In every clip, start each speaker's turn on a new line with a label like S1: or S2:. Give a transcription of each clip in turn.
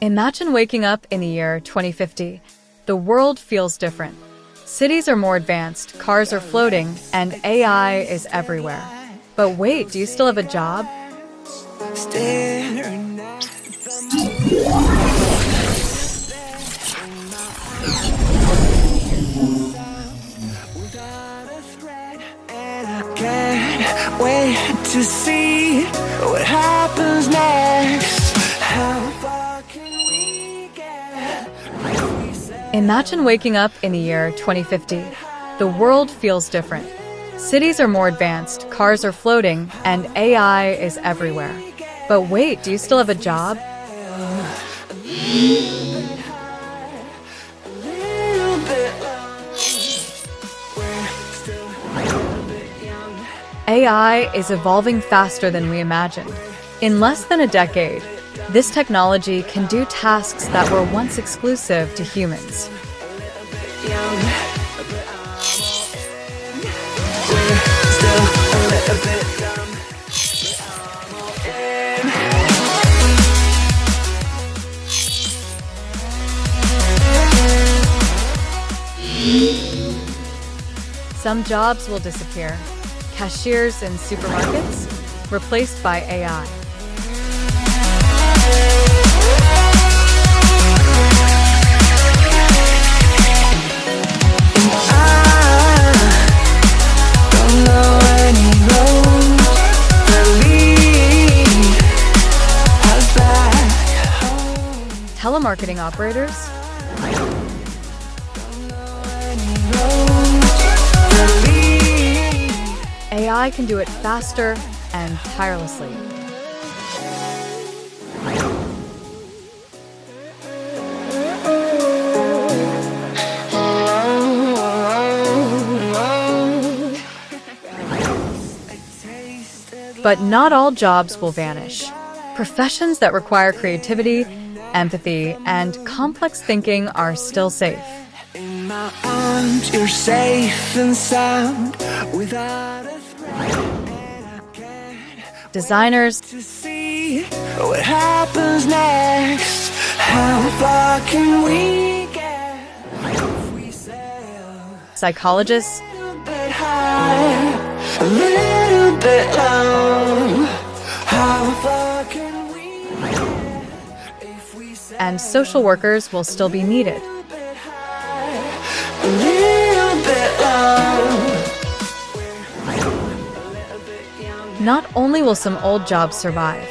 S1: Imagine waking up in the year 2050. The world feels different. Cities are more advanced, cars are floating, and AI is everywhere. But wait, do you still have a job?
S2: Can't wait to see what happens next. How far can we get?
S1: Imagine waking up in the year 2050. The world feels different. Cities are more advanced, cars are floating, and AI is everywhere. But wait, do you still have a job? AI is evolving faster than we imagined. In less than a decade, this technology can do tasks that were once exclusive to humans. Some jobs will disappear. Cashiers in supermarkets, replaced by AI. Telemarketing operators? AI can do it faster and tirelessly. But not all jobs will vanish. Professions that require creativity, empathy, and complex thinking are still safe.
S2: In my arms, you're safe and sound without a threat, and I can't
S1: Designers,
S2: to see what happens next. How far can we get if we sail
S1: psychologists,
S2: a little bit high, a little bit low? How far can we get if we sail
S1: and social workers will still be needed.
S2: a little bit low?
S1: Not only will some old jobs survive,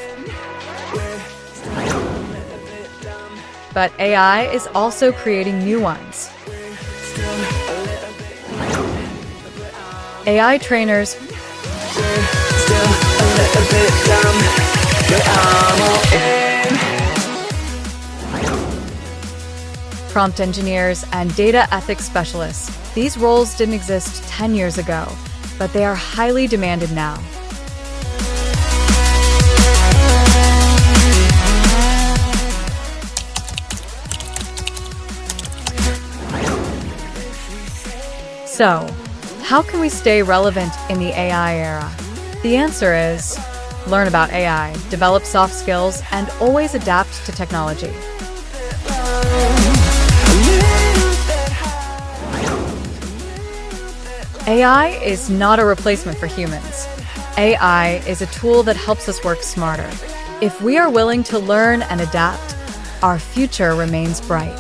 S1: but AI is also creating new ones. AI trainers,
S2: Still a little bit dumb, but I'm all in.
S1: prompt engineers, and data ethics specialists. These roles didn't exist 10 years ago, but they are highly demanded now. So, how can we stay relevant in the AI era? The answer is learn about AI, develop soft skills, and always adapt to technology. AI is not a replacement for humans. AI is a tool that helps us work smarter. If we are willing to learn and adapt, our future remains bright.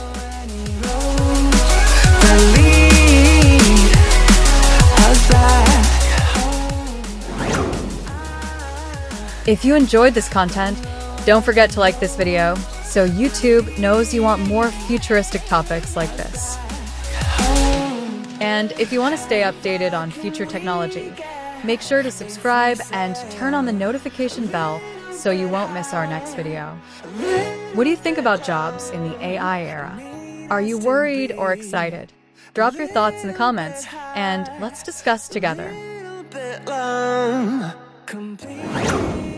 S1: If you enjoyed this content, don't forget to like this video so YouTube knows you want more futuristic topics like this. And if you want to stay updated on future technology, make sure to subscribe and turn on the notification bell so you won't miss our next video. What do you think about jobs in the AI era? Are you worried or excited? Drop your thoughts in the comments and let's discuss together.
S2: Complete.